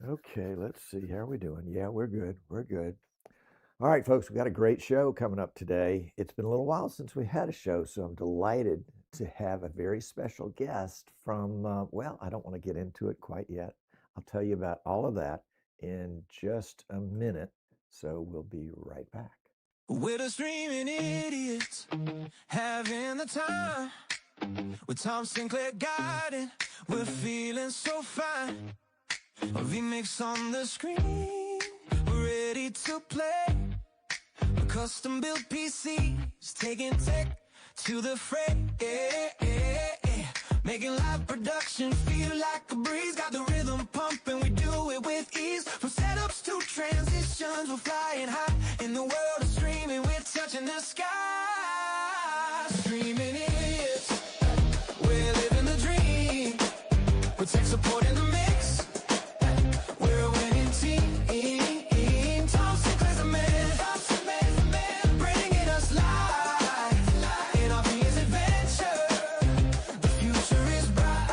Okay, let's see. How are we doing? Yeah, we're good. We're good. All right, folks, we've got a great show coming up today. It's been a little while since we had a show, so I'm delighted to have a very special guest from, well, I don't want to get into it quite yet. I'll tell you about all of that in just a minute. So we'll be right back. We're the streaming idiots, having the time. With Tom Sinclair guiding, we're feeling so fine. A vMix on the screen, we're ready to play. Custom built PCs, taking tech to the fray. Making live production feel like a breeze. Got the rhythm pumping, we do it with ease. From setups to transitions, we're flying high. In the world of streaming, we're touching the sky. Streaming idiots, we're living the dream. With tech support in the mix, we're a winning team. Tom Sinclair's a man, bringing us live in our biggest adventure. The future is bright.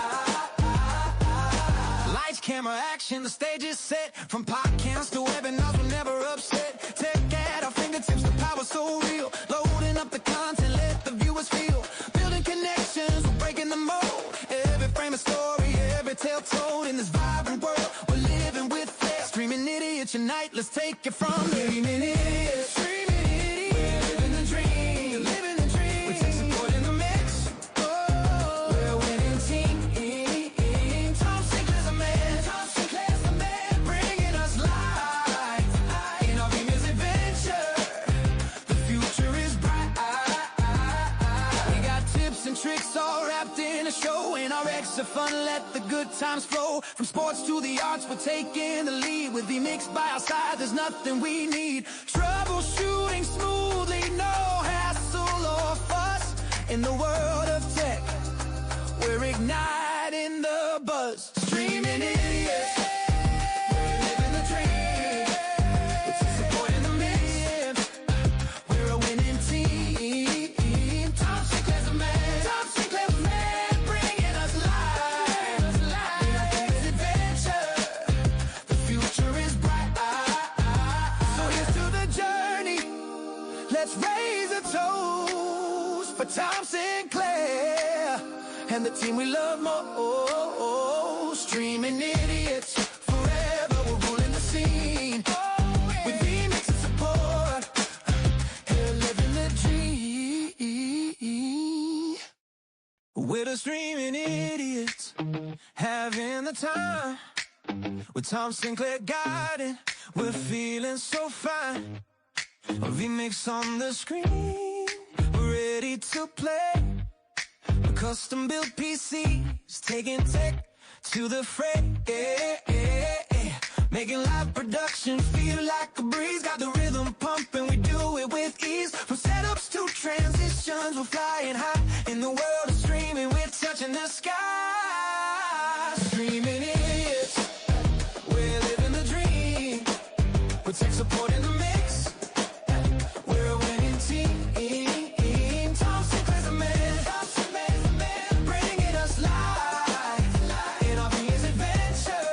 Lights, camera, action, the stage is set. From podcasts to webinars, we're never upset. Tech at our fingertips, the power's so real. Loading up the content, let the viewers feel. Building connections, we're breaking the mold. Every frame a story, every tale told. In this vibrant world, we're living with flair. Streaming idiots unite, let's take it from there. Streaming idiots, streaming idiots. We're living the dream, living the dream. We take support in the mix. Oh, we're a winning team. Tom Sinclair's a man, bringing us live in our biggest adventure. The future is bright. We got tips and tricks all wrapped in a show. In our extra fun, let the good times flow. From sports to the arts, we're taking the lead. With vMix by our side, there's nothing we need. Troubleshooting smoothly, no hassle or fuss. In the world of tech, we're igniting the buzz. Streaming idiots, we're living the dream. With some support in the mix, we're a winning team. Tom Sinclair's a man, bringing us live in our biggest adventure. The future is bright. So here's to the journey. Let's raise a toast for Tom Sinclair and the team we love most. Streaming idiots, forever we're ruling the scene. With vMix and support, here living the dream. We're the streaming idiots, having the time. With Tom Sinclair guiding, we're feeling so fine. A vMix on the screen, we're ready to play. Custom built PCs, taking tech to the fray. Making live production feel like a breeze. Got the rhythm pumping, we do it with ease. From setups to transitions, we're flying high. In the world of streaming, we're touching the sky. Streaming idiots, we're living the dream. With tech support in the mix, we're a winning team. Tom Sinclair's a man, bringing us live in our biggest adventure.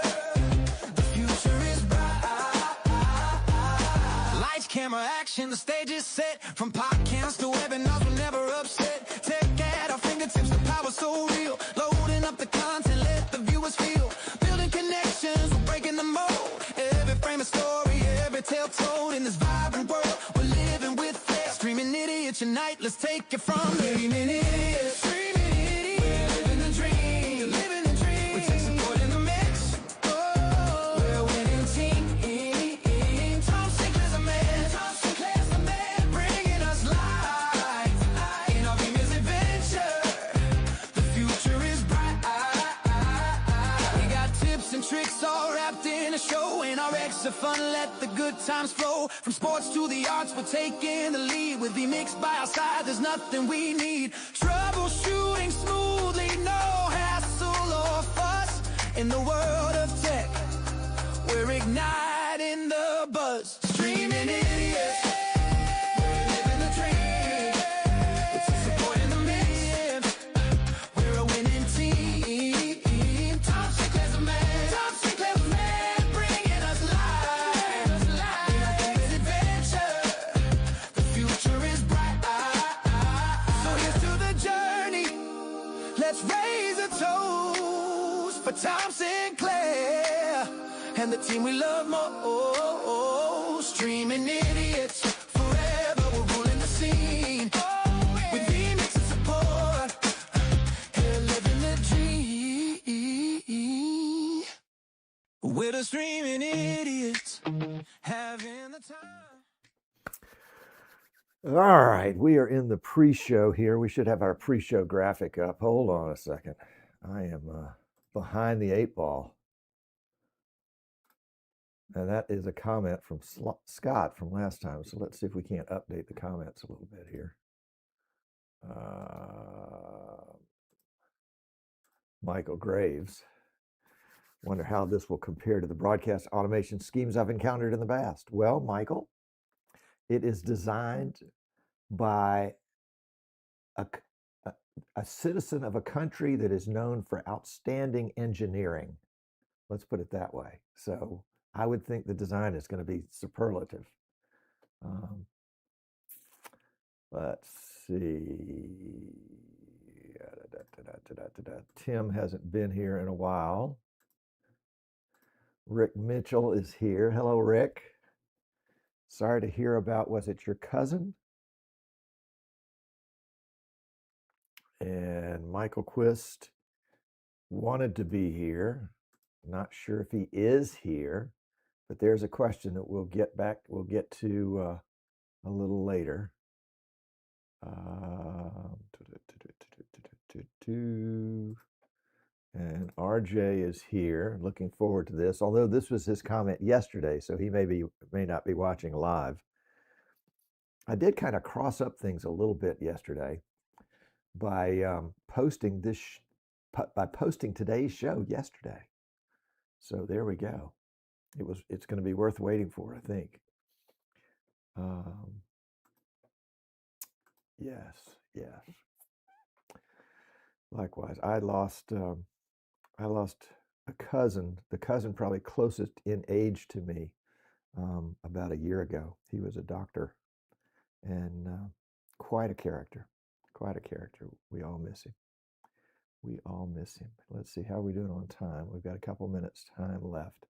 The future is bright. Lights, camera, action, the stage is set. From podcasts to webinars, we're never upset. Tech at our fingertips, the power's so real. Loading up the content, let the viewers feel. Building connections, we're breaking the mold. Every frame a story, every tale told. In this vibrant world, we're living with flair. Streaming idiots unite, let's take it from there. Streaming idiots, we're living the dream, We take support in the mix. Oh, we're a winning team. Tom Sinclair's a man, bringing us live in our biggest adventure. The future is bright. We got tips and tricks all wrapped in a show. In our extra fun, let the good times flow. From sports to the arts, we're taking the lead. With vMix by our side, there's nothing we need. Troubleshooting smoothly, no hassle or fuss. In the world of tech, we're igniting the buzz. Streaming idiots, we're living the dream. With some support in the mix, we're a winning team. Tom Sinclair's a man, bringing Sinclair and the team we love most. Streaming idiots forever, we're ruling the scene with vMix and support. They're living the dream. We're the streaming idiots having the time. All right, we are in the pre-show here. We should have our pre-show graphic up. Hold on a second. I am behind the 8 ball. And that is a comment from Scott from last time. So let's see if we can't update the comments a little bit here. Michael Graves. Wonder how this will compare to the broadcast automation schemes I've encountered in the past. Well, Michael, it is designed by a citizen of a country that is known for outstanding engineering. Let's put it that way. So I would think the design is going to be superlative. Let's see. Tim hasn't been here in a while. Rick Mitchell is here. Hello, Rick. Sorry to hear about, was it your cousin? And Michael Quist wanted to be here. Not sure if he is here, but there's a question that we'll get to a little later. And RJ is here, looking forward to this, although this was his comment yesterday, so he may not be watching live. I did kind of cross up things a little bit yesterday by posting today's show yesterday. So there we go. It's going to be worth waiting for, I think. Yes. Likewise, I lost a cousin, the cousin probably closest in age to me, about a year ago. He was a doctor, and quite a character. We all miss him. Let's see, how are we doing on time? We've got a couple minutes time left.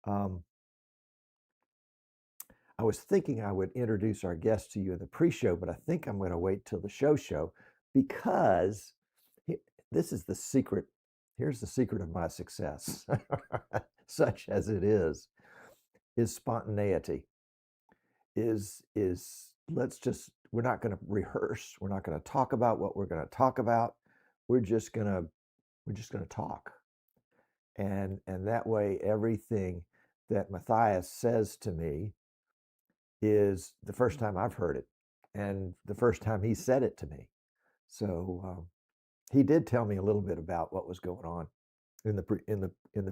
I was thinking I would introduce our guest to you in the pre-show, but I think I'm going to wait till the show because this is the secret. Here's the secret of my success, such as it is spontaneity. We're not going to rehearse. We're not going to talk about what we're going to talk about. We're just going to talk. And that way, everything that Mathias says to me is the first time I've heard it, and the first time he said it to me. So he did tell me a little bit about what was going on in the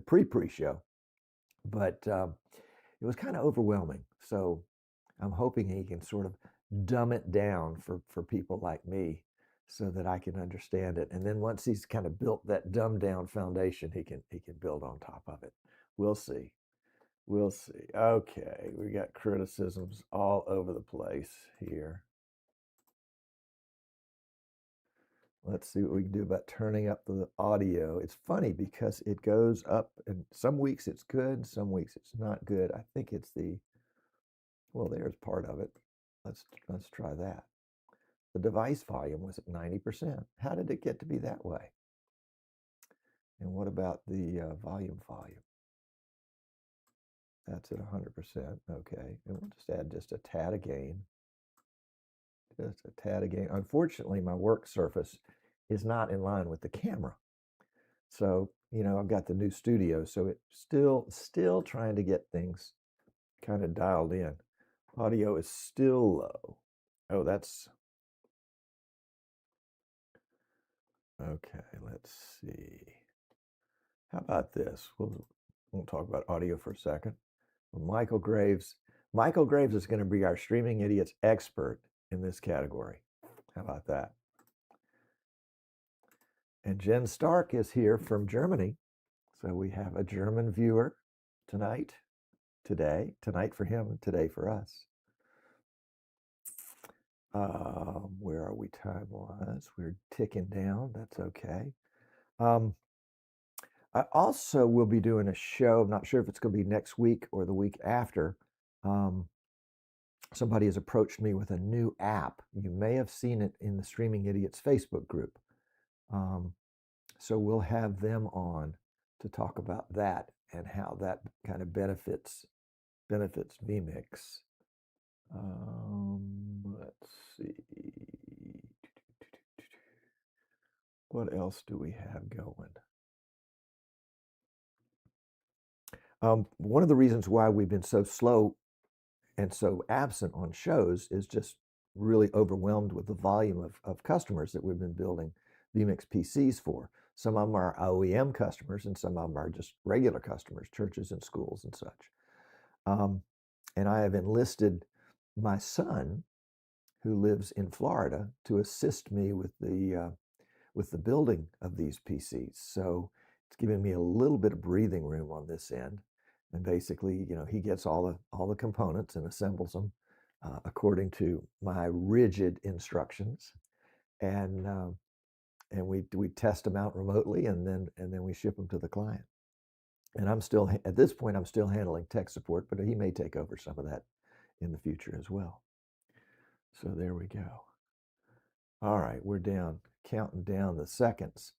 pre-show, but it was kind of overwhelming. So I'm hoping he can sort of dumb it down for people like me, so that I can understand it. And then once he's kind of built that dumbed down foundation, he can build on top of it. We'll see. Okay, we got criticisms all over the place here. Let's see what we can do about turning up the audio. It's funny because it goes up, and some weeks it's good, some weeks it's not good. I think it's well, there's part of it. Let's try that. The device volume was at 90%. How did it get to be that way? And what about the volume? That's at 100%. Okay, and we'll just add just a tad of gain. Unfortunately, my work surface is not in line with the camera. So, I've got the new studio, so it's still trying to get things kind of dialed in. Audio is still low. Oh, that's okay. Let's see. How about this? We'll talk about audio for a second. Michael Graves is going to be our Streaming Idiots expert in this category. How about that? And Jen Stark is here from Germany. So we have a German viewer tonight for him, today for us. Where are we time-wise? We're ticking down. That's okay. I also will be doing a show. I'm not sure if it's going to be next week or the week after. Um, Somebody has approached me with a new app. You may have seen it in the Streaming Idiots Facebook group. Um, so we'll have them on to talk about that and how that kind of benefits vMix. Let's see. What else do we have going? One of the reasons why we've been so slow and so absent on shows is just really overwhelmed with the volume of customers that we've been building vMix PCs for. Some of them are OEM customers and some of them are just regular customers, churches and schools and such. And I have enlisted my son, who lives in Florida, to assist me with the building of these PCs. So it's giving me a little bit of breathing room on this end. And basically, he gets all the components and assembles them according to my rigid instructions, and we test them out remotely, and then we ship them to the client. And I'm still at this point I'm still handling tech support, but he may take over some of that in the future as well. So there we go. All right, we're counting down the seconds.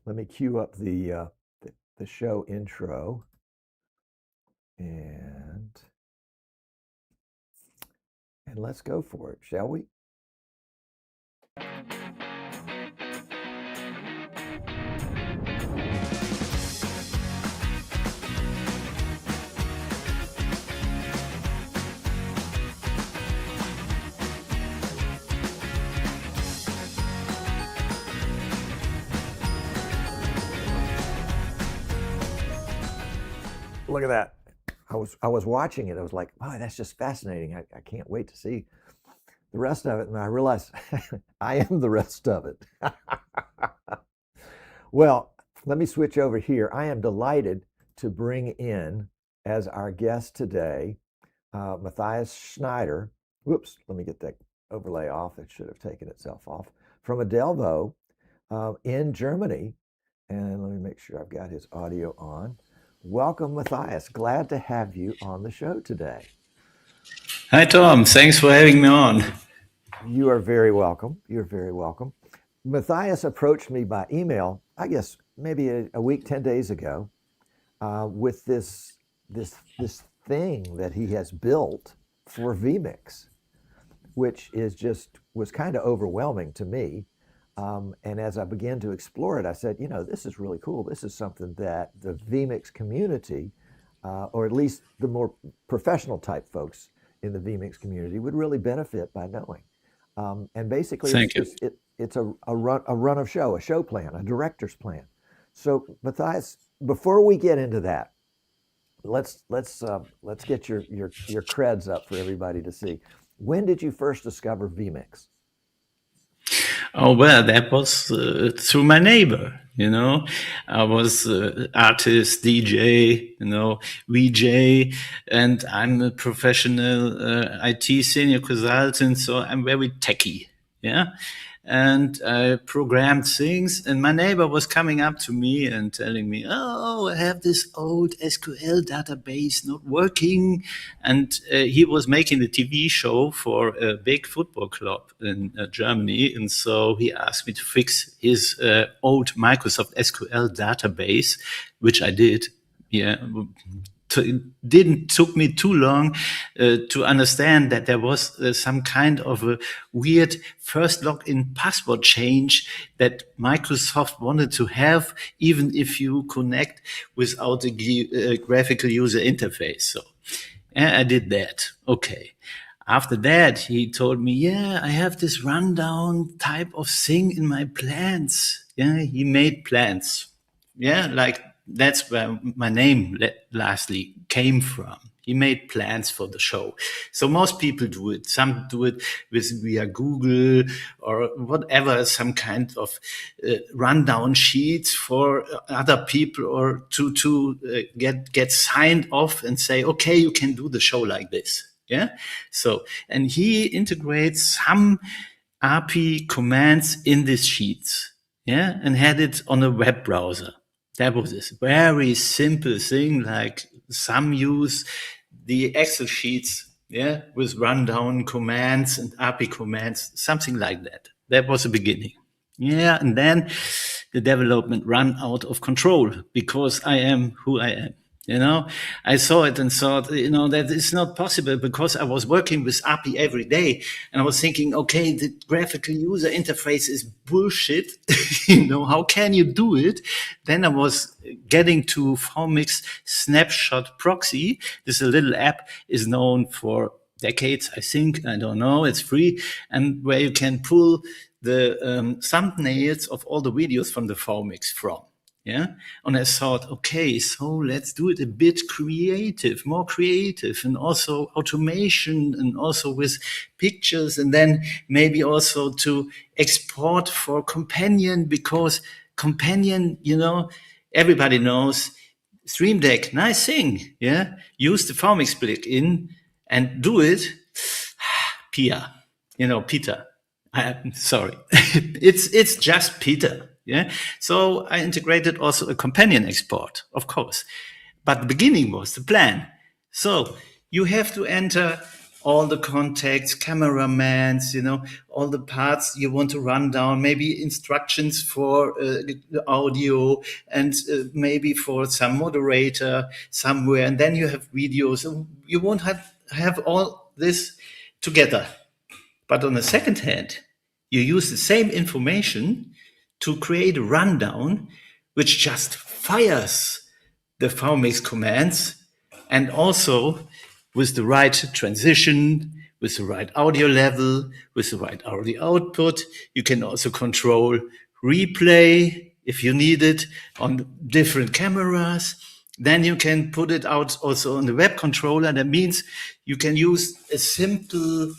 Let me cue up the show intro, and let's go for it, shall we? Look at that. I was watching it. I was like, oh, that's just fascinating. I can't wait to see the rest of it. And I realized I am the rest of it. Well, let me switch over here. I am delighted to bring in as our guest today, Mathias Schneider. Whoops, let me get that overlay off. It should have taken itself off. From a Delvo in Germany. And let me make sure I've got his audio on. Welcome, Mathias. Glad to have you on the show today. Hi, Tom. Thanks for having me on. You are very welcome. You're very welcome. Mathias approached me by email, I guess maybe a week, 10 days ago, with this thing that he has built for vMix, which was kind of overwhelming to me. And as I began to explore it, I said, this is really cool. This is something that the vMix community, or at least the more professional type folks in the vMix community, would really benefit by knowing. And basically, it's a run of show, a show plan, a director's plan. So, Mathias, before we get into that, let's get your creds up for everybody to see. When did you first discover vMix? Oh, well, that was through my neighbor, I was artist, DJ, VJ, and I'm a professional IT senior consultant, so I'm very techie, yeah? And I programmed things, and my neighbor was coming up to me and telling me, oh, I have this old SQL database not working. And he was making a TV show for a big football club in Germany. And so he asked me to fix his old Microsoft SQL database, which I did. Yeah. It took me too long to understand that there was some kind of a weird first login password change that Microsoft wanted to have, even if you connect without a graphical user interface. So I did that. Okay. After that, he told me, yeah, I have this rundown type of thing in my plans. Yeah, he made plans. Yeah, like that's where my name lastly came from. He made plans for the show. So most people do it. Some do it via Google or whatever, some kind of rundown sheets for other people, or to get signed off and say, okay, you can do the show like this. Yeah. So, and he integrates some RP commands in these sheets. Yeah. And had it on a web browser. That was a very simple thing. Like some use the Excel sheets, yeah, with rundown commands and API commands, something like that. That was the beginning. Yeah, and then the development ran out of control because I am who I am. You know, I saw it and thought, that it's not possible because I was working with API every day and I was thinking, okay, the graphical user interface is bullshit. How can you do it? Then I was getting to vMix snapshot proxy. This little app is known for decades, I think. I don't know. It's free. And where you can pull the thumbnails of all the videos from the vMix from. Yeah. And I thought, okay, so let's do it a bit creative, more creative, and also automation, and also with pictures, and then maybe also to export for Companion, because Companion, everybody knows Stream Deck, nice thing. Yeah. Use the vMix plugin and do it. Peter. I'm sorry. It's just Peter. Yeah. So I integrated also a companion export, of course. But the beginning was the plan. So you have to enter all the contacts, cameramans, all the parts you want to run down, maybe instructions for the audio, and maybe for some moderator somewhere. And then you have videos. You won't have all this together. But on the second hand, you use the same information to create a rundown which just fires the vMix commands, and also with the right transition, with the right audio level, with the right audio output. You can also control replay if you need it on different cameras. Then you can put it out also on the web controller. That means you can use a simple,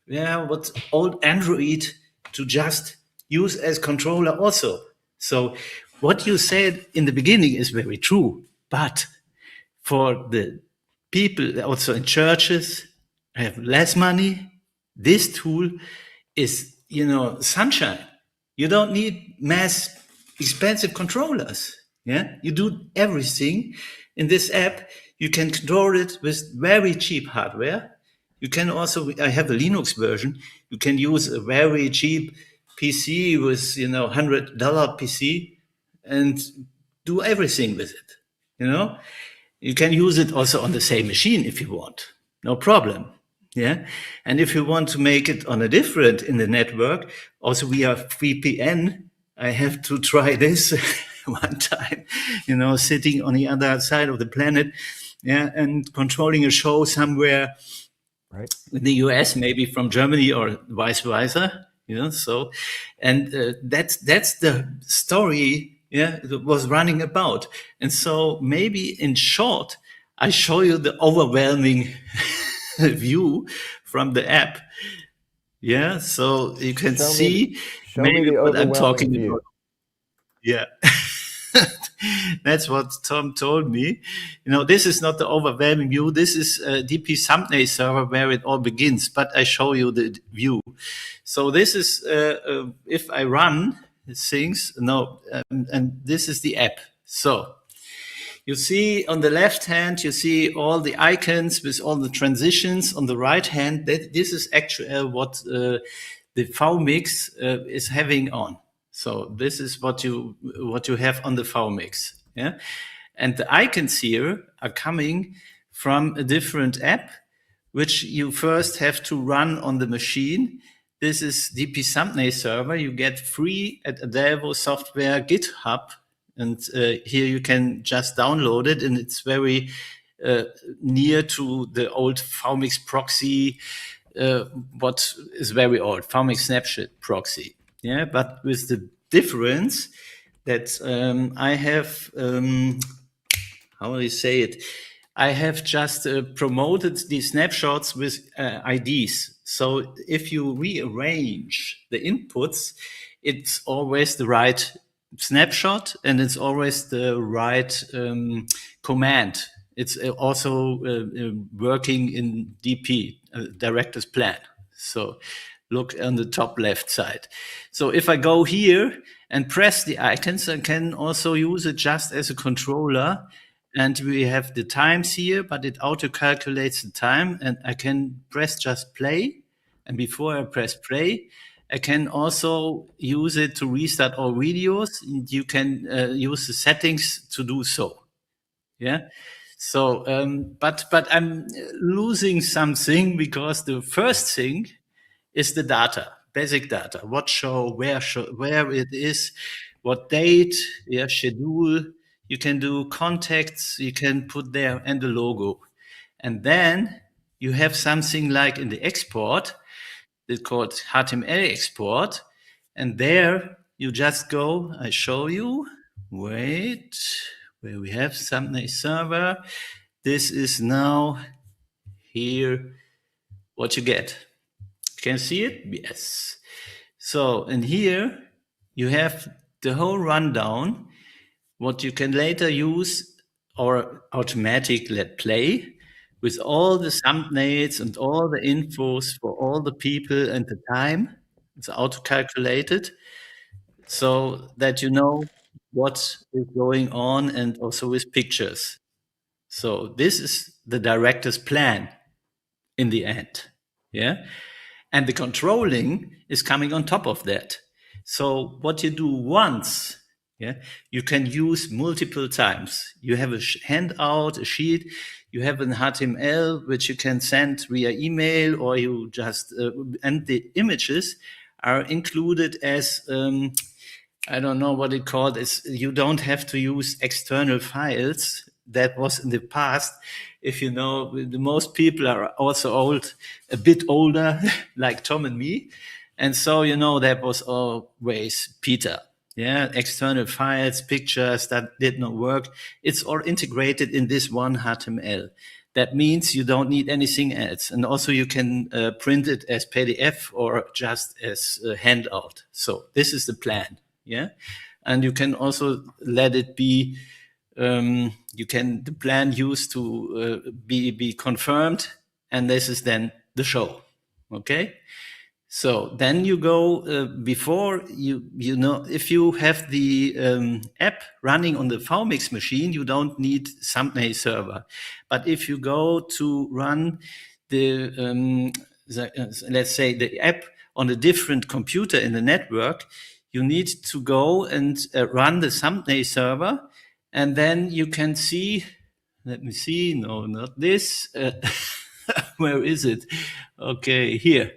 what old Android to just use as controller also. So what you said in the beginning is very true, but for the people also in churches have less money, this tool is, sunshine. You don't need mass expensive controllers. Yeah, you do everything in this app. You can control it with very cheap hardware. You can also, I have a Linux version. You can use a very cheap PC with, $100 PC and do everything with it. You can use it also on the same machine if you want, no problem. Yeah. And if you want to make it on a different in the network, also we have VPN. I have to try this one time, sitting on the other side of the planet, and controlling a show somewhere, right, in the US, maybe from Germany or vice versa. So, and that's the story. Yeah, it was running about. And so maybe in short, I show you the overwhelming view from the app. Yeah, so you can see show me maybe the what I'm overwhelming talking view. about. Yeah. That's what Tom told me. This is not the overwhelming view. This is a DP thumbnail server where it all begins, but I show you the view. So this is, if I run things, and this is the app. So you see on the left hand, you see all the icons with all the transitions. On the right hand, this is actually what the vMix is having on. So this is what you have on the vMix. Yeah. And the icons here are coming from a different app, which you first have to run on the machine. This is DP Thumbnail Server. You get free at Delvo Software GitHub. And here you can just download it. And it's very near to the old vMix proxy, what is very old, vMix snapshot proxy. Yeah, but with the difference that I have, how do you say it? I have just promoted these snapshots with IDs. So if you rearrange the inputs, it's always the right snapshot and it's always the right command. It's also working in DP, director's plan. So Look on the top left side. So if I go here and press the icons, I can also use it just as a controller. And we have the times here, but it auto calculates the time, and I can press just play. And before I press play, I can also use it to restart all videos. You can use the settings to do so. Yeah. So, but I'm losing something, because the first thing is the data, basic data. What show, where it is, what date, yeah, schedule. You can do contacts, you can put there, and the logo. And then you have something like in the export, it's called HTML export. And there you just go, I show you, wait, where we have something server. This is now here, what you get. Can you see it? Yes. So, and here you have the whole rundown, what you can later use or automatic let play with all the thumbnails and all the infos for all the people and the time. It's auto-calculated so that you know what is going on, and also with pictures. So this is the director's plan in the end. Yeah. And the controlling is coming on top of that. So what you do once, yeah, you can use multiple times. You have a handout, a sheet, you have an HTML, which you can send via email, or you just, and the images are included as, I don't know what it called. You don't have to use external files. That was in the past. If you know, the most people are also old, a bit older, like Tom and me. And so, that was always Peter. Yeah, external files, pictures that did not work. It's all integrated in this one HTML. That means you don't need anything else. And also you can print it as PDF or just as a handout. So this is the plan. Yeah. And you can also let it be, the plan used to be confirmed. And this is then the show. Okay. So then you go before if you have the app running on the vMix machine, you don't need thumbnail server. But if you go to run let's say the app on a different computer in the network, you need to go and run the thumbnail server, and then you can see. Let me see. No, not this. Where is it? Okay, here.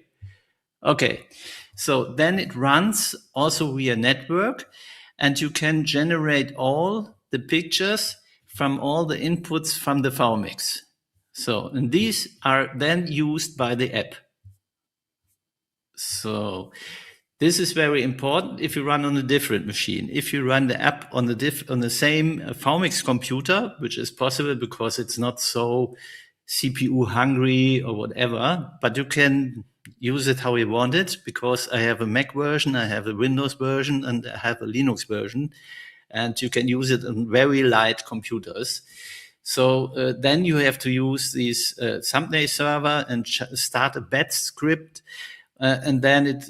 Okay, so then it runs also via network, and you can generate all the pictures from all the inputs from the vMix. So, and these are then used by the app. So this is very important if you run on a different machine. If you run the app on the same vMix computer, which is possible because it's not so CPU hungry or whatever, but you can use it how you want it, because I have a Mac version, I have a Windows version, and I have a Linux version, and you can use it on very light computers. So then you have to use this thumbnail server and start a batch script, and then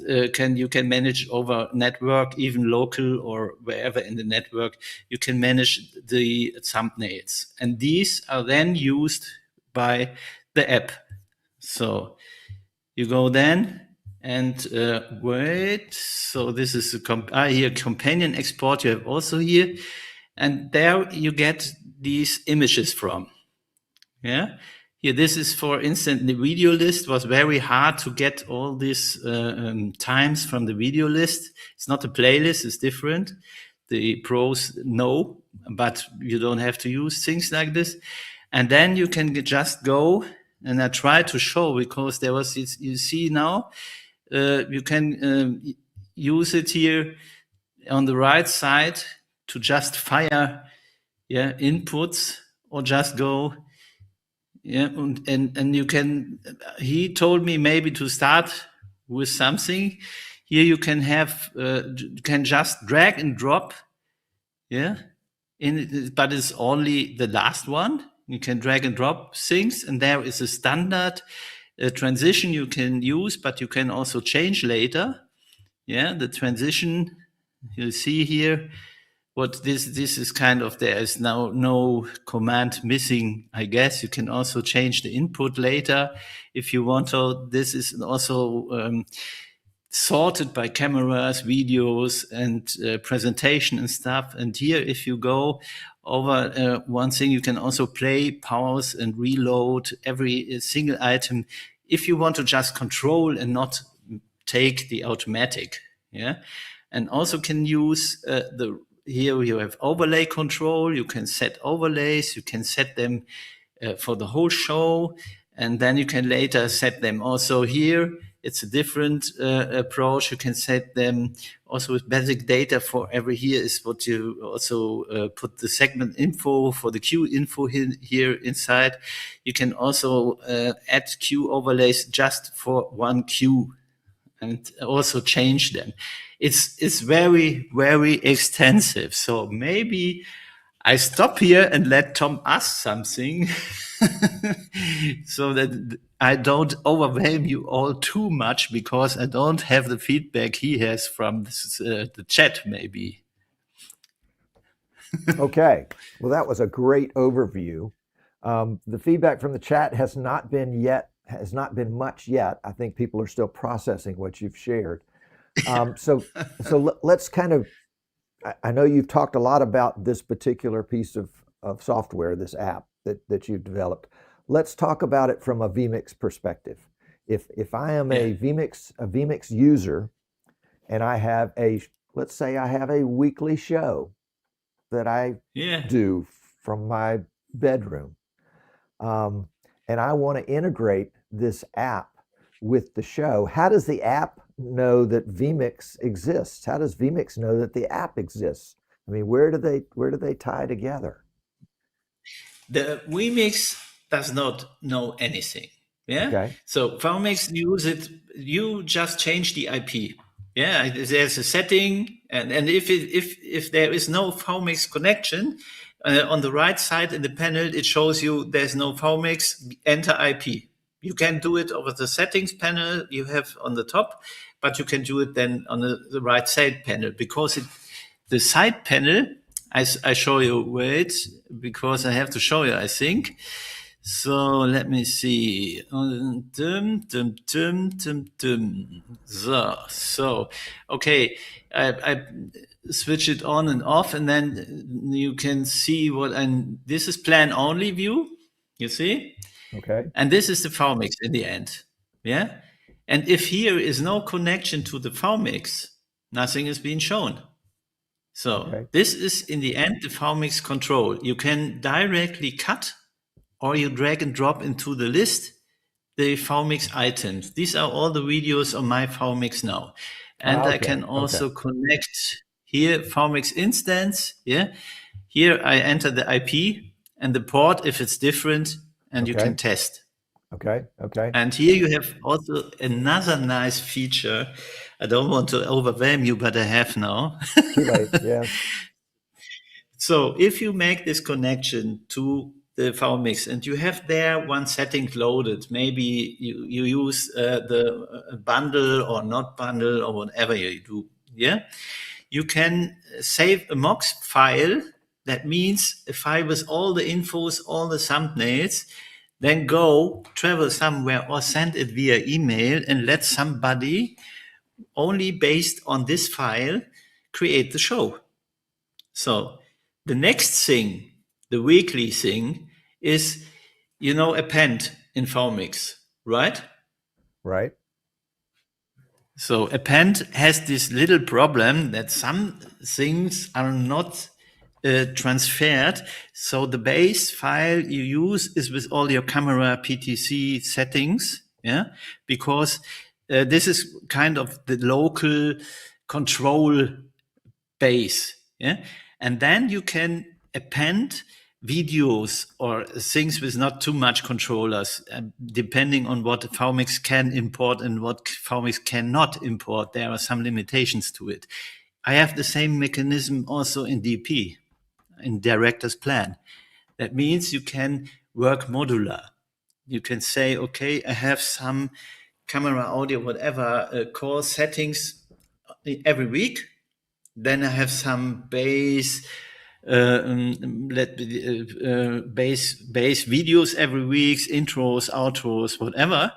you can manage over network, even local or wherever in the network. You can manage the thumbnails, and these are then used by the app. So you go then and wait. So this is here companion export. You have also here, and there you get these images from. Yeah. Here, this is, for instance, the video list. Was very hard to get all these times from the video list. It's not a playlist, it's different. The pros know, but you don't have to use things like this. And then you can just go, and I try to show, because there was this, you see now, you can use it here on the right side to just fire inputs, or just go. Yeah, and you can, he told me maybe to start with something. Here you can have, you can just drag and drop, but it's only the last one. You can drag and drop things, and there is a standard A transition you can use, but you can also change later. Yeah, the transition you see here. What this is kind of, there is now no command missing. I guess you can also change the input later if you want to. This is also sorted by cameras, videos, and presentation and stuff. And here, if you go over one thing, you can also play, pause, and reload every single item if you want to just control and not take the automatic. Yeah, and also can use here you have overlay control. You can set overlays. You can set them for the whole show, and then you can later set them also here. It's a different approach. You can set them also with basic data for every. Here is what you also put the segment info for the queue info here inside. You can also add queue overlays just for one queue and also change them. It's very, very extensive. So maybe I stop here and let Tom ask something so that I don't overwhelm you all too much, because I don't have the feedback he has from the chat maybe. Okay. Well, that was a great overview. The feedback from the chat has not been much yet. I think people are still processing what you've shared. So let's kind of, I know you've talked a lot about this particular piece of software, this app that you've developed. Let's talk about it from a vMix perspective. If I am a vMix user, and I have let's say I have a weekly show that I do from my bedroom, and I want to integrate this app with the show. How does the app know that vMix exists? How does vMix know that the app exists? I mean, where do they tie together? The vMix does not know anything. Yeah. Okay. So vMix use it. You just change the IP. Yeah. There's a setting, and if there is no vMix connection, on the right side in the panel it shows you there's no vMix. Enter IP. You can do it over the settings panel you have on the top, but you can do it then on the right side panel, because the side panel, I show you, wait, because I have to show you, I think. So let me see. So okay, I switch it on and off, and then you can see this is plan only view, you see? Okay. And this is the vMix in the end. Yeah. And if here is no connection to the vMix, nothing is being shown. So this is in the end the vMix control. You can directly cut, or you drag and drop into the list the vMix items. These are all the videos on my vMix now. And I can also connect here vMix instance. Yeah. Here I enter the IP and the port if it's different, and you can test. Okay. And here you have also another nice feature. I don't want to overwhelm you, but I have now. Too late. Yeah. So if you make this connection to the vMix and you have there one setting loaded, maybe you use the bundle or not bundle or whatever you do. Yeah. You can save a MOX file. That means a file with all the infos, all the thumbnails, then go travel somewhere or send it via email and let somebody only based on this file create the show. So the next thing, the weekly thing, is, append in vMix, right? Right. So append has this little problem that some things are not transferred. So the base file you use is with all your camera PTC settings, yeah, because this is kind of the local control base, yeah, and then you can append videos or things with not too much controllers, depending on what vMix can import and what vMix cannot import. There are some limitations to it. I have the same mechanism also in DP, in Director's Plan. That means you can work modular. you can say, okay, I have some camera, audio, whatever call settings every week. Then I have some base base videos every week, intros, outros, whatever.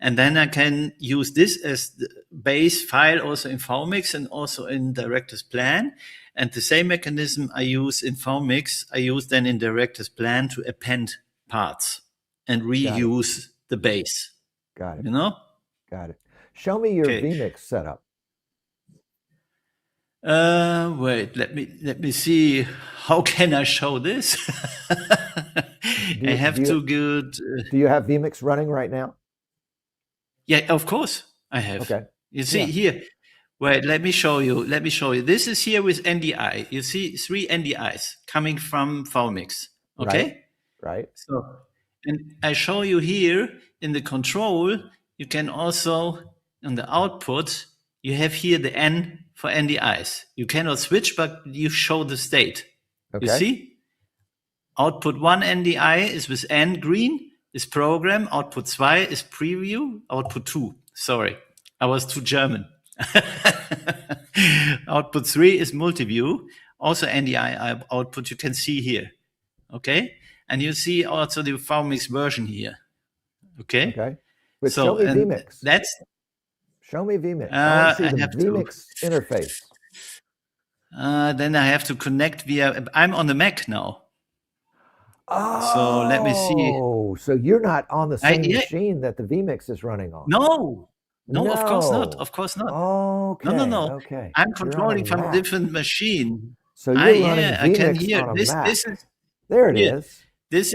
And then I can use this as the base file also in vMix and also in Director's Plan. And the same mechanism I use in vMix, I use then in Director's Plan to append parts and reuse the base. Got it. You know? Got it. Show me your Okay. vMix setup. Wait, let me see. How can I show this? I have to go. Do you have vMix running right now? Yeah, of course I have. Okay. You see here. Wait, let me show you. Let me show you. This is here with NDI. You see 3 NDIs coming from vMix. Okay. Right. So, and I show you here in the control. You can also on the output. You have here the N for NDIs. You cannot switch, but you show the state. Okay. You see? Output 1 NDI is with N green, is program. Output 2 is preview. Output 2, sorry, I was too German. Output 3 is multi-view. Also NDI output you can see here. Okay? And you see also the vMix version here. Okay? Okay. But so, show me vMix. Show me vMix. I want to see the vMix interface. Then I have to connect via. I'm on the Mac now. Oh, so let me see. Oh, so you're not on the same machine that the vMix is running on? No, of course not. Of course not. Okay. No. Okay. I'm controlling from a different machine. So you're running vMix I can hear on a this. Mac. This is there. It is. This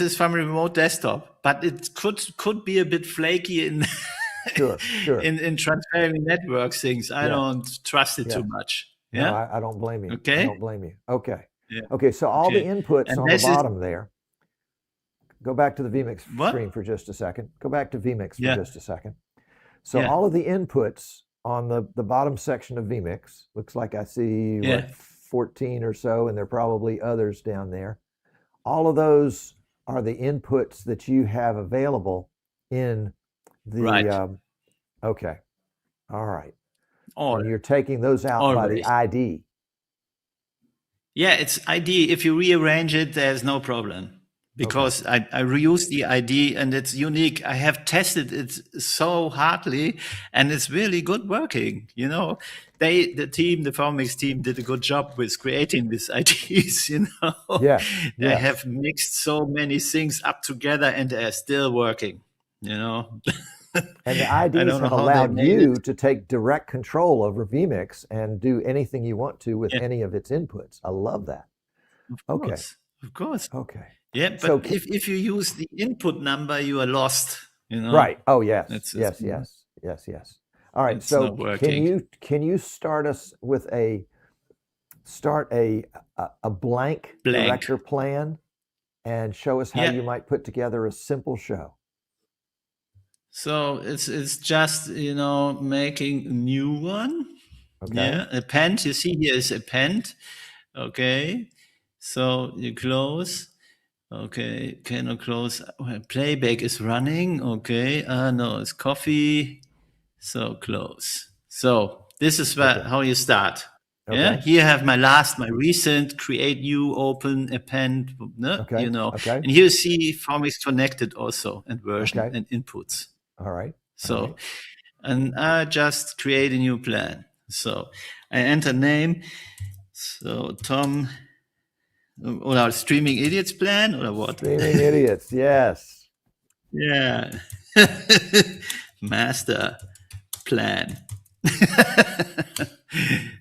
is from a remote desktop, but it could be a bit flaky in. Sure. In transferring network things, I don't trust it too much. Yeah, no, I don't blame you. Okay, I don't blame you. Okay. Yeah. Okay. So all the inputs on the bottom there. Go back to the vMix screen for just a second. Go back to vMix for just a second. So all of the inputs on the bottom section of vMix, looks like I see 14 or so, and there are probably others down there. All of those are the inputs that you have available in the okay. All right. And you're taking those out by the ID. Yeah, it's ID. If you rearrange it, there's no problem because I reuse the ID and it's unique. I have tested it so hardly and it's really good working. You know, the vMix team did a good job with creating these IDs, you know. They have mixed so many things up together and they're still working, you know. And the IDs have allowed you to take direct control over vMix and do anything you want to with any of its inputs. I love that. Of course. Okay. Yeah, but so, if you use the input number, you are lost. You know. Right. Oh yes. Yes. All right. So can you start us with a blank director plan and show us how you might put together a simple show? So it's just, you know, making a new one. Okay. Yeah, append. You see here is append. Okay. So you close. Okay. Cannot close. Playback is running. Okay. No, it's coffee. So close. So this is how you start. Okay. Yeah. Here I have my recent, create new, open, append. You know. Okay. And here you see vMix connected also and version and inputs. All right. So, and I just create a new plan. So I enter name. So Tom, or Streaming Idiots plan, or what? Streaming Idiots, yes. Yeah. Master plan.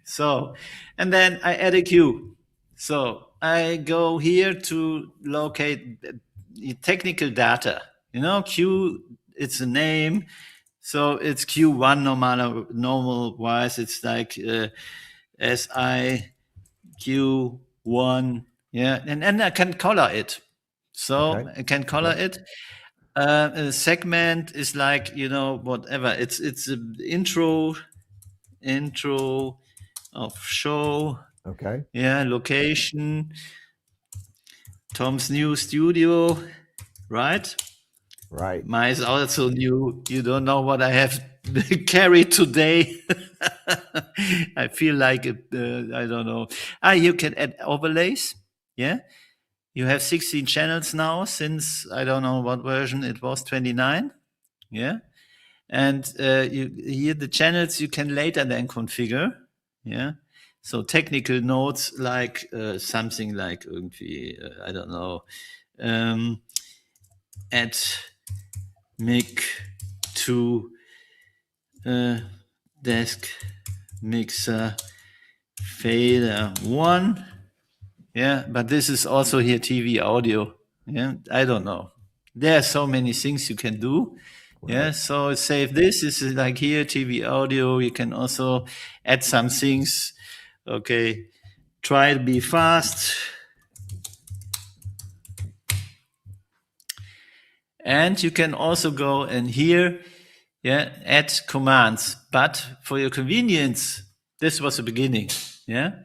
So, and then I add a queue. So I go here to locate technical data. You know, queue. It's a name, so it's Q1 normal wise. It's like SI Q1, yeah, and I can color it. So I can color it. A segment is like, you know, whatever. It's an intro of show. Okay. Yeah, location. Tom's new studio. right? Right. Mine is also new. You don't know what I have carried today. I feel like I don't know. You can add overlays. Yeah. You have 16 channels now since I don't know what version it was, 29. Yeah. And here the channels you can later then configure. Yeah. So technical notes like something like irgendwie, I don't know, add mic to desk mixer fader 1. Yeah, but this is also here TV audio. Yeah, I don't know. There are so many things you can do. Right. Yeah, so save this. This is like here TV audio. You can also add some things. Okay, try to be fast. And you can also go and here, yeah, add commands. But for your convenience, this was the beginning. Yeah,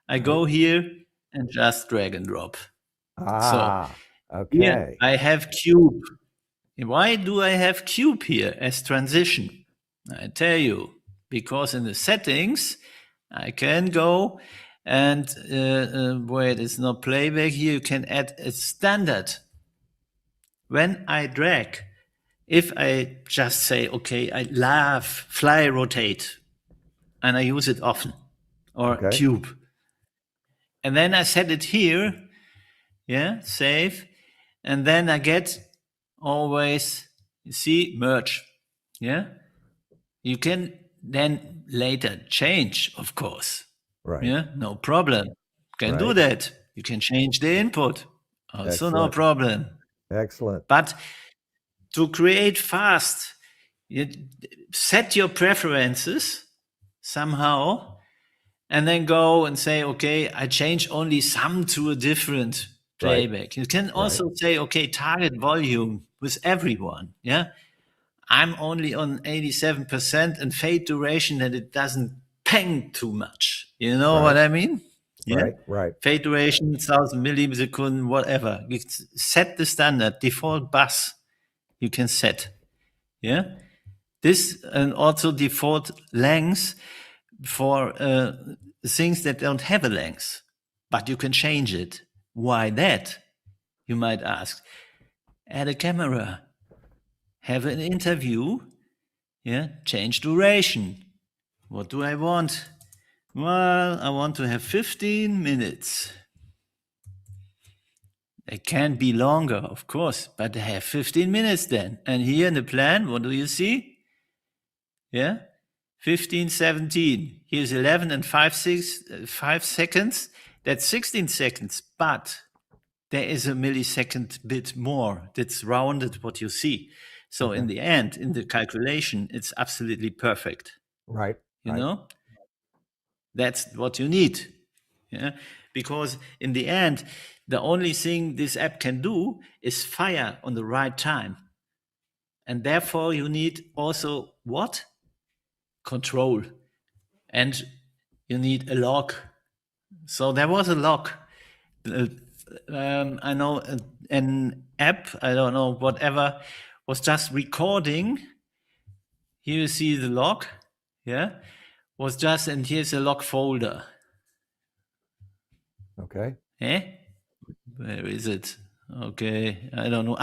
I go here and just drag and drop. Ah, Here okay. I have cube. Why do I have cube here as transition? I tell you, because in the settings, I can go and where it is not playback here, you can add a standard. When I drag, if I just say, okay, I love fly rotate, and I use it often, or Okay. cube, and then I set it here, yeah, save, and then I get always, you see, merge, yeah. You can then later change, of course, Right. yeah, no problem. Can do Right. that. You can change the input, also no Excellent. problem. Excellent. But to create fast, you set your preferences somehow and then go and say, okay, I change only some to a different Right. playback. You can also say, okay, target volume with everyone. Yeah. I'm only on 87% and fade duration that it doesn't ping too much. You know what I mean? Yeah. Right. Right. Fade duration, 1000 millisecond, whatever. You set the standard default bus. You can set. Yeah. This and also default length for things that don't have a length, but you can change it. Why that? You might ask. Add a camera. Have an interview. Yeah. Change duration. What do I want? Well, I want to have 15 minutes. It can be longer, of course, but I have 15 minutes then. And here in the plan, what do you see? Yeah, 15, 17. Here's 11 and 5 seconds. That's 16 seconds, but there is a millisecond bit more. That's rounded what you see. So in the end, in the calculation, it's absolutely perfect. Right. You know? That's what you need. Yeah, because in the end, the only thing this app can do is fire on the right time. And therefore you need also what? Control. And you need a log. So there was a log. I know an app, I don't know, whatever, was just recording. Here you see the log. Yeah. Was just, and here's a log folder. Okay. Eh? Where is it? Okay, I don't know.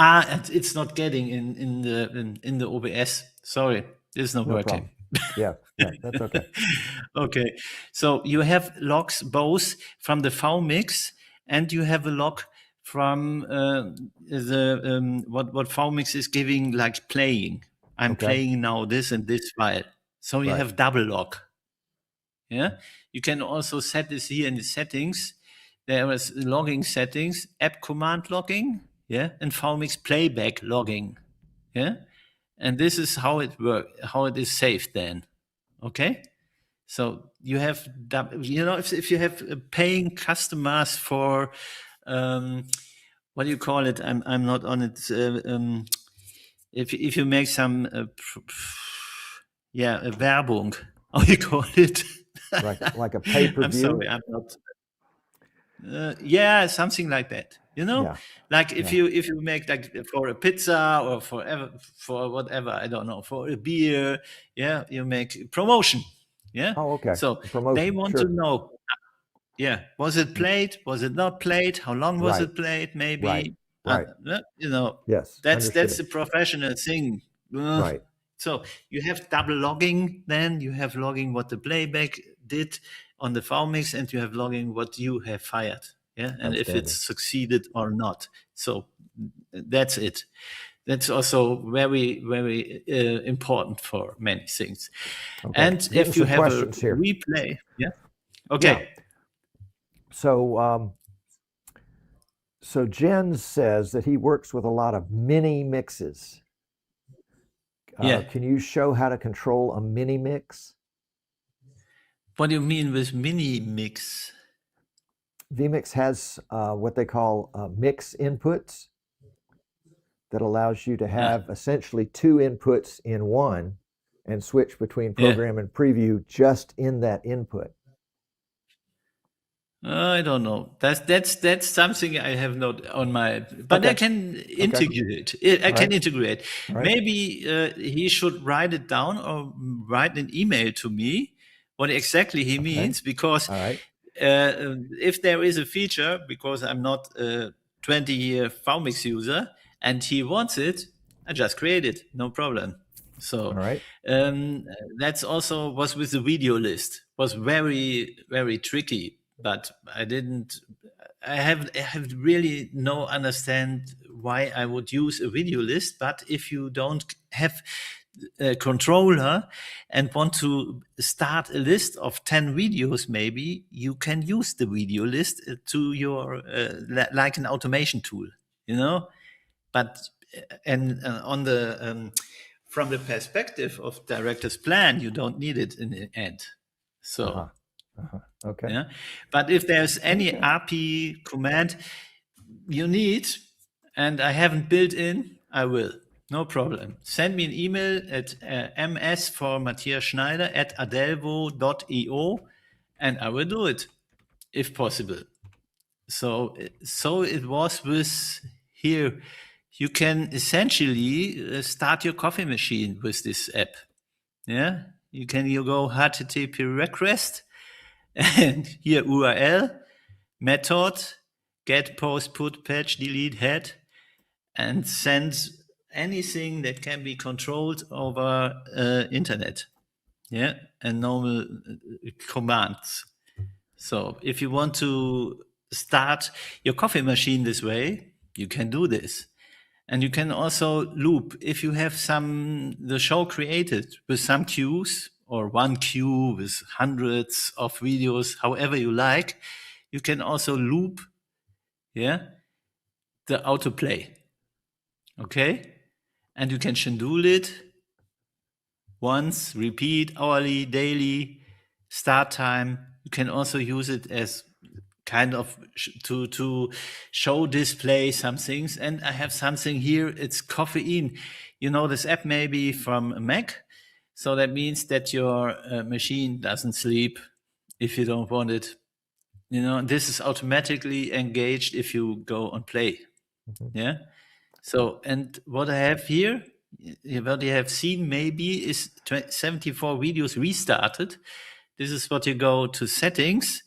It's not getting in the OBS. Sorry, it's not No working. problem. Yeah. Yeah. That's okay. Okay, so you have logs both from the vMix and you have a log from the what vMix is giving, like playing. I'm playing now this and this file. So you have double log. Yeah, you can also set this here in the settings. There is logging settings, app command logging, yeah, and vMix playback logging, yeah, and this is how it works, how it is saved then, okay. So you have, you know, if you have paying customers for, what do you call it? I'm not on it. If you make some, Werbung, how you call it? Like a pay-per-view. I'm sorry, I'm not. Yeah, something like that. You know, Yeah. like if Yeah. you make like for a pizza or for whatever, I don't know, for a beer, yeah, you make promotion. Yeah. Oh, okay. So they Promotion. want to Sure. know, yeah, was it Mm, played? Was it not played? How long was right. it played? Right. Maybe, Right. you know, Yes. that's Understood. the professional thing. Right. So you have double logging. Then you have logging what the playback did on the vMix, and you have logging what you have fired. Yeah, and if it's Outstanding. succeeded or not. So that's it. That's also very, very important for many things. Okay. And Getting if you some have a questions here. replay, yeah, Yeah. okay, So, so Jen says that he works with a lot of mini mixes. yeah. Can you show how to control a mini mix? What do you mean with mini mix? vMix has what they call mix inputs that allows you to Ah, have essentially two inputs in one and switch between yeah. program and preview just in that input. I don't know. That's something I have not on my, but I Okay. can Okay. integrate. I All can right. integrate. All right. Maybe he should write it down or write an email to me what exactly he Okay. means, because All right. if there is a feature, because I'm not a 20-year vMix user and he wants it, I just create it, no problem. All So right. that's also was with the video list, was very, very tricky, but I have really no understand why I would use a video list. But if you don't have a controller and want to start a list of 10 videos, maybe you can use the video list to your like an automation tool, you know. But and on the from the perspective of director's plan, you don't need it in the end. So Uh-huh. Uh-huh. Okay. yeah, but if there's any Okay. RP command you need and I haven't built in, I will. No problem. Send me an email at ms for Matthias Schneider at adelvo.io and I will do it if possible. So it was with here. You can essentially start your coffee machine with this app. Yeah, you go HTTP request and here URL method get post put patch delete head and send anything that can be controlled over internet. Yeah, and normal commands. So if you want to start your coffee machine this way, you can do this. And you can also loop if you have the show created with some queues or one queue with hundreds of videos, however you like, you can also loop, yeah, the autoplay. Okay? And you can schedule it once, repeat, hourly, daily, start time. You can also use it as kind of to show display some things. And I have something here. It's caffeine. You know this app maybe from a Mac. So that means that your machine doesn't sleep if you don't want it. You know, this is automatically engaged if you go on play. Mhm. Yeah. So, and what I have here, what you have seen maybe is 74 videos restarted. This is what you go to settings.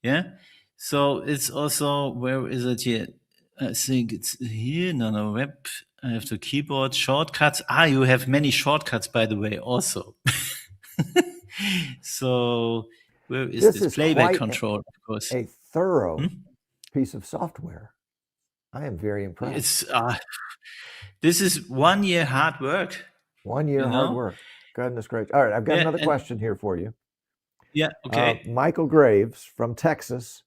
Yeah. So it's also, where is it here? I think it's here. No, web. I have the keyboard shortcuts. You have many shortcuts, by the way, also. So where is This this is playback quite control? Of course. a thorough Hmm? piece of software. I am very impressed. It's this is 1 year hard work. 1 year You hard know? work. Goodness gracious. All right, I've got Yeah, another and question here for you. yeah, okay. Michael Graves from Texas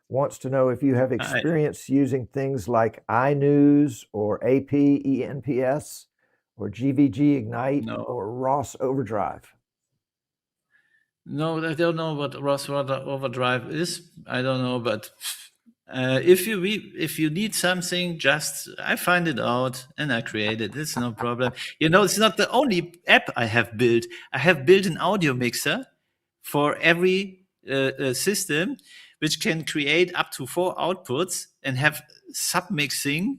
wants to know if you have I, experience using things like iNews or AP ENPS or GVG Ignite no, or Ross Overdrive. no, I don't know what Ross Overdrive is. I don't know, but if you need something, just I find it out and I create it. It's no problem. You know, it's not the only app I have built. I have built an audio mixer for every system which can create up to 4 outputs and have submixing,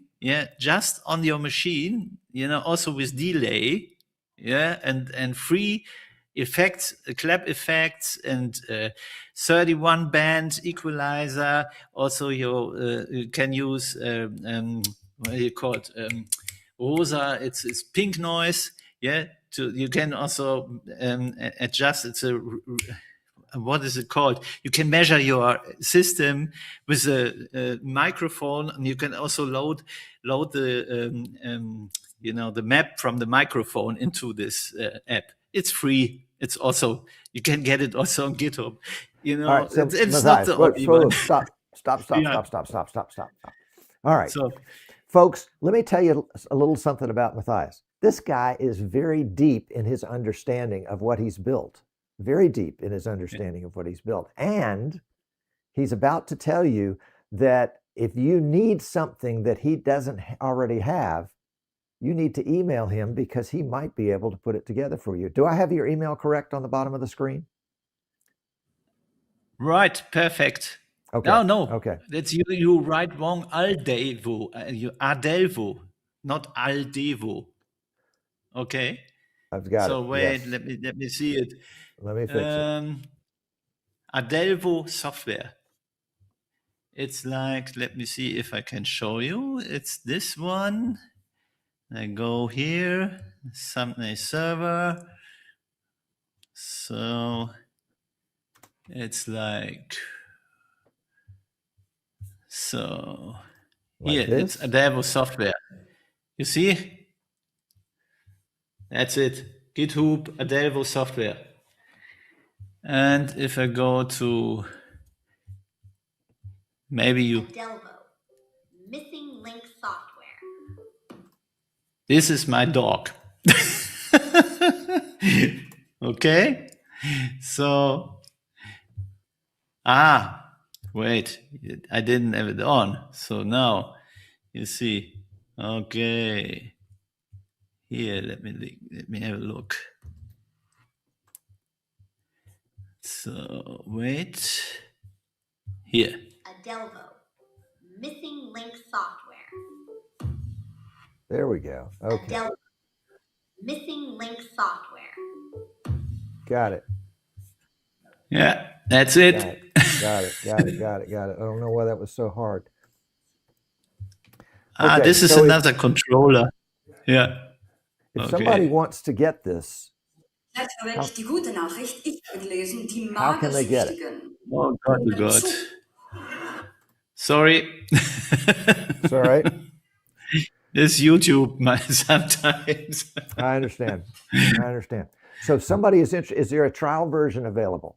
just on your machine, also with delay, and free effects, clap effects, and 31 band equalizer. Also, you can use what do you call it? Rosa. It's pink noise. You can also adjust. It's a what is it called? You can measure your system with a microphone, and you can also load the the map from the microphone into this app. It's free. It's also, you can get it also on GitHub. All right, so it's not the only one. Stop. Yeah. Stop. All right, So folks, let me tell you a little something about Mathias. This guy is very deep in his understanding of what he's built. Very deep in his understanding of what he's built. And he's about to tell you that if you need something that he doesn't already have, you need to email him because he might be able to put it together for you. Do I have your email correct on the bottom of the screen? right, perfect. Okay. No. Okay. That's you write wrong. Aldelvo, Adelvo, not Aldevo. Okay. I've got So it. wait, Yes. let me see it. Let me fix it. Delvo Software. It's like, let me see if I can show you. It's this one. I go here, something server. So it's like, so Like here, this? it's Delvo Software. You see? That's it. GitHub, Delvo Software. And if I go to, maybe you, Delvo, missing link software. this is my dog. Okay. So, wait, I didn't have it on. So now you see, okay. Here, let me have a look. So wait. Here. Delvo, missing link software. There we go. Okay. Delvo, missing link software. Got it. Yeah, that's it. Got it. I don't know why that was so hard. Okay, This is so another controller. Yeah. If somebody wants to get this, Jetzt habe ich die gute Nachricht. Ich habe gelesen, die how can they get it? Magersüchtigen. Oh God. Sorry. It's all right. This YouTube sometimes. I understand. So if somebody is interested, is there a trial version available?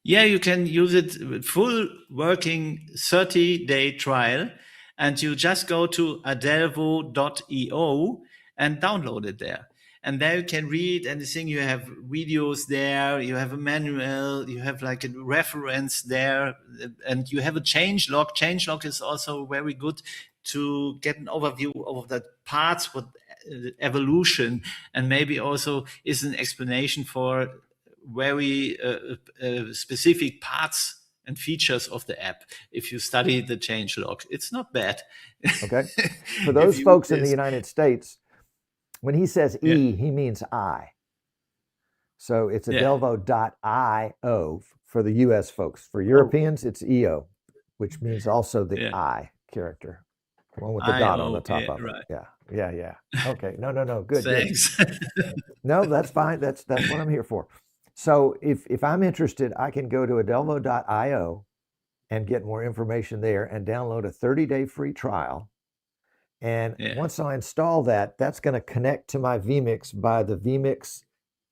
Yeah, you can use it full working 30-day trial, and you just go to adelvo.io and download it there. And there you can read anything. You have videos there, you have a manual, you have like a reference there, and you have a changelog. Changelog is also very good to get an overview of the parts, what evolution, and maybe also is an explanation for very specific parts and features of the app. If you study the changelog, it's not bad. Okay. For those folks in the United States, when he says E, he means I. So it's adelvo.io for the US folks. For Europeans, it's EO, which means also the I character. The one with the dot on the top of it. Right. Yeah. Okay. No. Good. Thanks. No, that's fine. That's what I'm here for. So if I'm interested, I can go to adelvo.io and get more information there and download a 30-day free trial. And once I install that, that's going to connect to my vMix by the vMix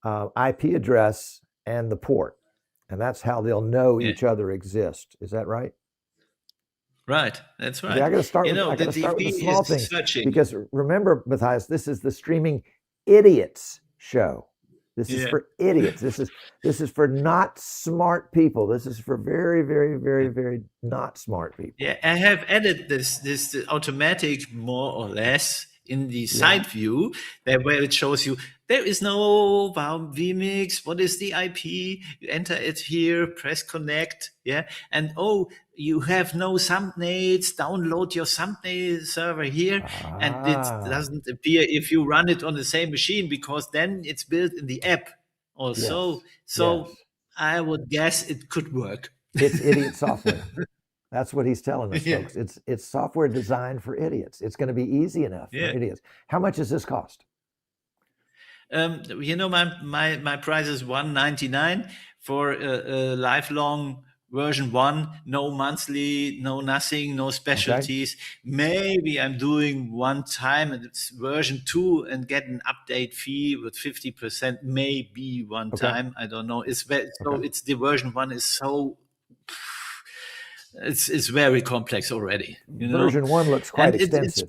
IP address and the port. And that's how they'll know each other exist. Is that right? Right. That's right. Yeah, I got to start with the small things. Because remember, Mathias, this is the Streaming Idiots show. This is for idiots. This is for not smart people. This is for very, very, very, very not smart people. Yeah, I have added this automatic more or less in the side view, where it shows you there is no vMix. What is the IP? You enter it here, press connect, and you have no thumbnails. Download your thumbnail server here, and it doesn't appear if you run it on the same machine, because then it's built in the app also. So I would guess it could work. It's idiot software. That's what he's telling us, folks. It's software designed for idiots. It's going to be easy enough for idiots. How much does this cost? My price is $199 for a lifelong version 1, no monthly, no nothing, no specialties. Maybe I'm doing one time and it's version 2 and get an update fee with 50%, maybe one time. I don't know. It's the version 1 is so it's very complex already. Version 1 looks quite extensive.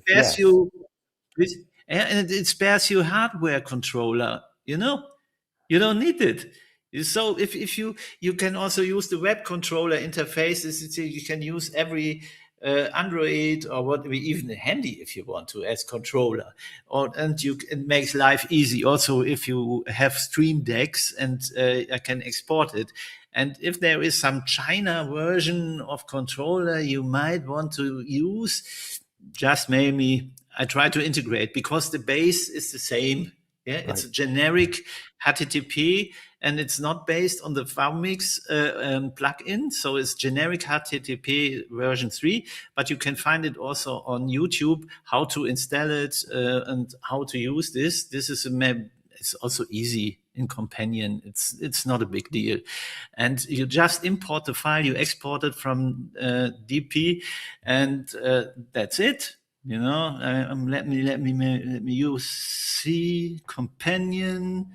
It spares you hardware controller. You don't need it. So if you can also use the web controller interfaces. You can use every Android or even a handy if you want to as controller, it makes life easy. Also, if you have Stream Decks and I can export it. And if there is some China version of controller you might want to use, just maybe I try to integrate, because the base is the same. It's a generic HTTP, and it's not based on the vMix plugin. So it's generic HTTP version 3, but you can find it also on YouTube, how to install it and how to use this. This is it's also easy in Companion. It's not a big deal. And you just import the file, you export it from DP, and that's it. Let me use C Companion.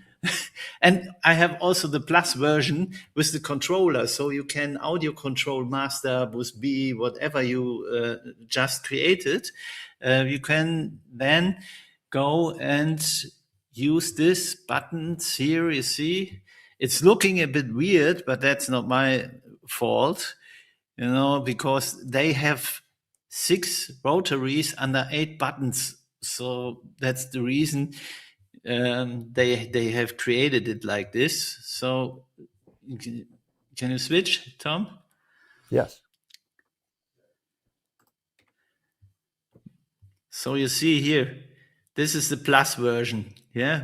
And I have also the Plus version with the controller, so you can audio control master with B, whatever you just created. You can then go and use this buttons here. You see, it's looking a bit weird, but that's not my fault, because they have 6 rotaries under 8 buttons. So that's the reason they have created it like this. So can you switch, Tom? Yes. So you see here, this is the Plus version.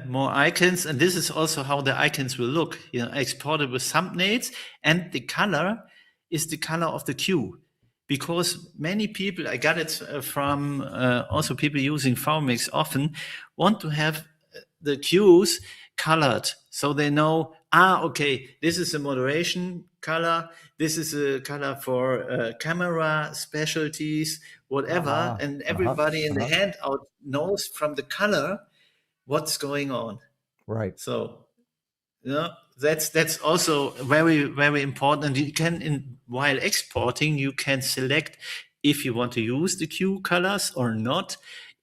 More icons, and this is also how the icons will look. Exported with thumbnails, and the color is the color of the queue. Because many people, I got it from also people using vMix often, want to have the cues colored, so they know, okay, this is a moderation color, this is a color for camera specialties, whatever, and everybody in the handout knows from the color what's going on. Right. So, that's also very, very important. And you can, while exporting, you can select if you want to use the queue colors or not.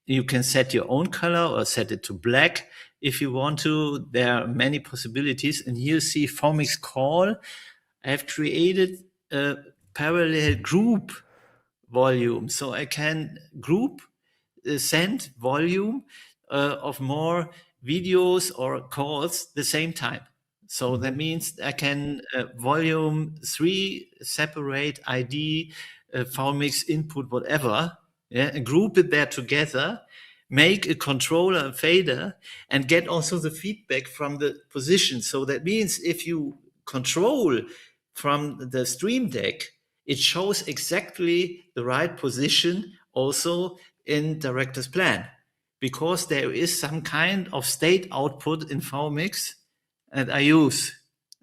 You can set your own color or set it to black if you want to. There are many possibilities. And here you see vMix call. I have created a parallel group volume, so I can group send volume of more videos or calls the same time. So that means I can volume 3 separate ID, vMix input, whatever, and group it there together, make a controller and fader, and get also the feedback from the position. So that means if you control from the Stream Deck, it shows exactly the right position also in Director's Plan, because there is some kind of state output in vMix and I use,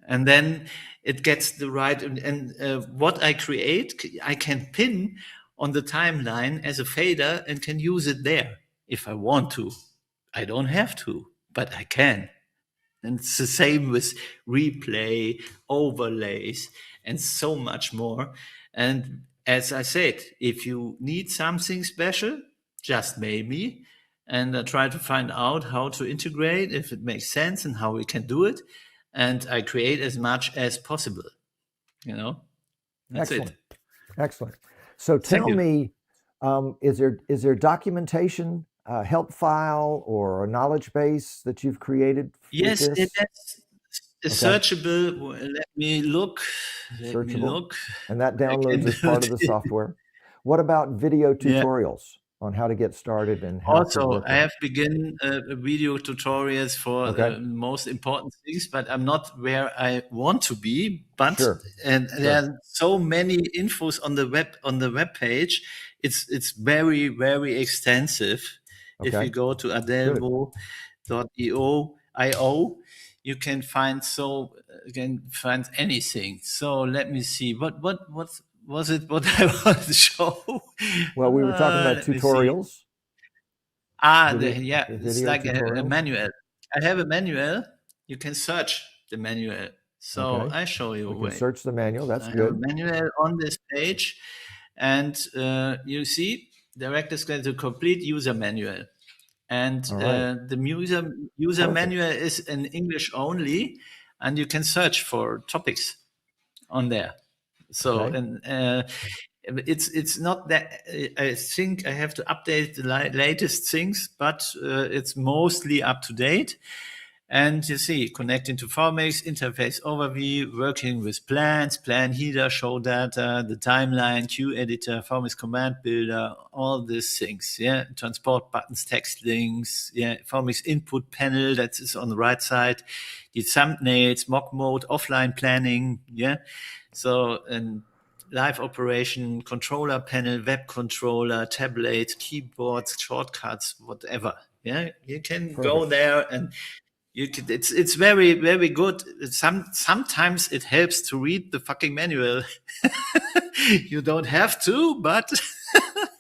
and then it gets the right, and what I create, I can pin on the timeline as a fader and can use it there if I want to. I don't have to, but I can. And it's the same with replay, overlays, and so much more. And as I said, if you need something special, just mail me, and I try to find out how to integrate, if it makes sense, and how we can do it. And I create as much as possible. That's Excellent. it. Excellent. So tell me, is there documentation a help file or a knowledge base that you've created with Yes, this? that's Okay, searchable. Let me look. Let me searchable. look. And that I can downloads as do part of the it. software. What about video Yeah. tutorials on how to get started and how to Also, work I with it? have begin video tutorials for Okay, the most important things, but I'm not where I want to be. But sure, and there sure. are so many infos on the web page. It's very very extensive. If Okay, you go to good. adelvo.io, you can find anything. So let me see. What was it? What I want to show? Well, we were talking about Let me see. tutorials, Yeah, it's video like a tutorials. manual. I have a manual. You can search the manual. So Okay, I show you we a can way. search the manual. That's I have a good. manual on this page, and you see, directors get the complete user manual. And All right, the user perfect. manual is in English only, and you can search for topics on there. So Okay, and it's not that I think I have to update the latest things, but it's mostly up to date. And you see, connecting to vMix, interface overview, working with plans, plan header, show data, the timeline, queue editor, vMix command builder, all these things. Yeah, transport buttons, text links. Yeah, vMix input panel that is on the right side. The thumbnails, mock mode, offline planning. Yeah, so and live operation, controller panel, web controller, tablet, keyboards, shortcuts, whatever. Yeah, you can go perfect. there and you can, it's very very good. Sometimes it helps to read the fucking manual. You don't have to, but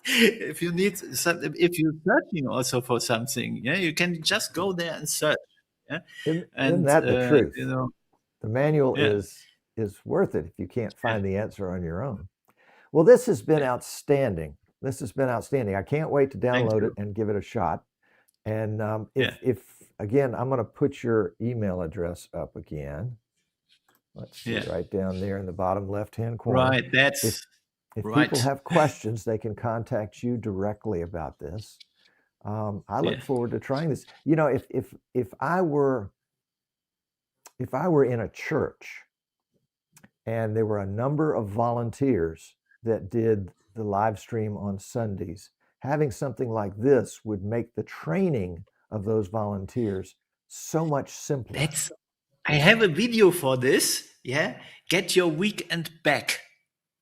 if you need some, if you're searching also for something, yeah, you can just go there and search. Yeah, Isn't and that the truth? The manual yeah, is worth it if you can't find the answer on your own. Well, this has been yeah. outstanding. This has been outstanding. I can't wait to Thank download it you. and give it a shot. And Yeah, if again, I'm going to put your email address up again. Let's see, yeah. right down there in the bottom left-hand corner. Right. If That's if people right. have questions, they can contact you directly about this. I Yeah. look forward to trying this. You know, if I were in a church and there were a number of volunteers that did the live stream on Sundays, having something like this would make the training of those volunteers so much simpler. That's I have a video for this. Yeah. Get your weekend back.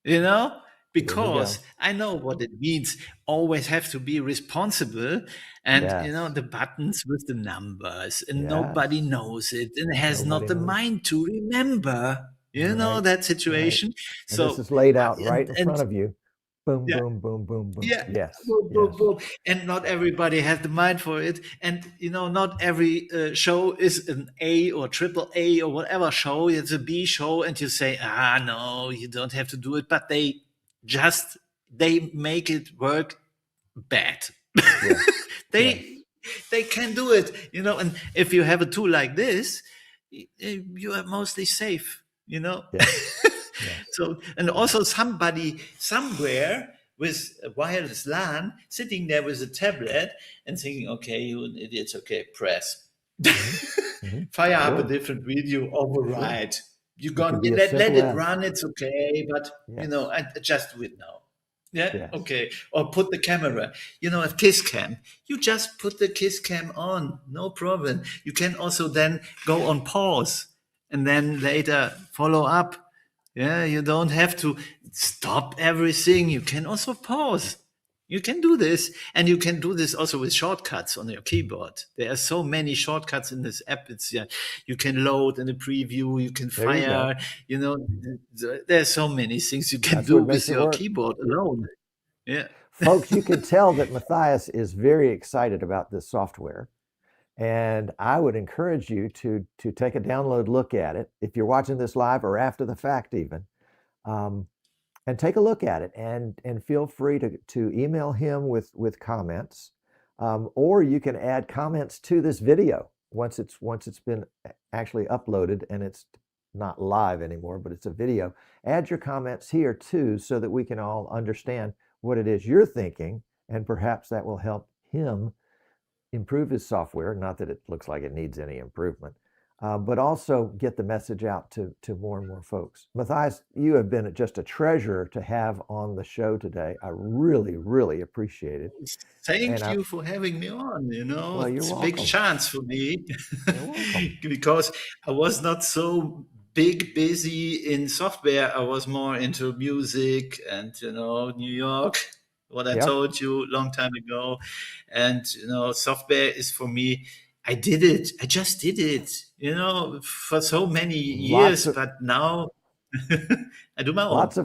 You know, There we because go. I know what it means. Always have to be responsible. And, Yes. the buttons with the numbers, and nobody Yes. knows it and has not Nobody the knows. mind to remember, Right. that Right. situation. And this So, is laid out right in and front of you. Boom, yeah, boom, boom, boom, boom. yeah, Yes. boom, boom, Yes. boom. And not everybody has the mind for it. And, not every show is an A or triple A or whatever show. It's a B show. And you say, no, you don't have to do it. But they make it work bad. Yes. they Yes. they can do it, and if you have a tool like this, you are mostly safe. Yes. Yes. So, and also somebody somewhere with a wireless LAN sitting there with a tablet and thinking, okay, you idiots, okay, press. Hmm. Hmm. Fire up a Sure. different video, Sure. override. You It gonna could be as let simple it as. run, it's okay, but Yes. I just do it now. Yeah, Yes. okay. Or put the camera, a kiss cam. You just put the kiss cam on, no problem. You can also then go on pause and then later follow up. Yeah, you don't have to stop everything. You can also pause. You can do this, and you can do this also with shortcuts on your keyboard. There are so many shortcuts in this app. You can load in the preview. You can There you go. fire. You know, there's so many things you can That's do what makes with it your work. keyboard alone. Yeah, Folks, you can tell that Mathias is very excited about this software. And I would encourage you to take a download look at it if you're watching this live or after the fact even. And take a look at it and feel free to email him with comments. Or you can add comments to this video once it's been actually uploaded and it's not live anymore, but it's a video. Add your comments here too so that we can all understand what it is you're thinking, and perhaps that will help him improve his software. Not that it looks like it needs any improvement, but also get the message out to more and more folks. Mathias, you have been just a treasure to have on the show today. I really, really appreciate it. Thank And you for having me on. well, you're It's a big welcome. chance for me You're welcome. because I was not so busy in software. I was more into music and, New York, what I Yep. told you a long time ago. And, software is for me. I did it. I just did it, for so many years. But now I do my own. Lots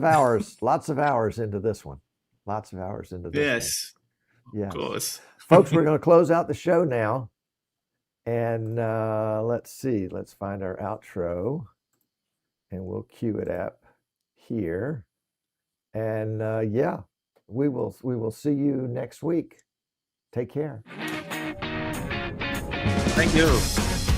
of hours into this one. Lots of hours into this Yes. one. Of course. Folks, we're going to close out the show now. And let's see. Let's find our outro. And we'll cue it up here. And yeah, we will see you next week. Take care. Thank you.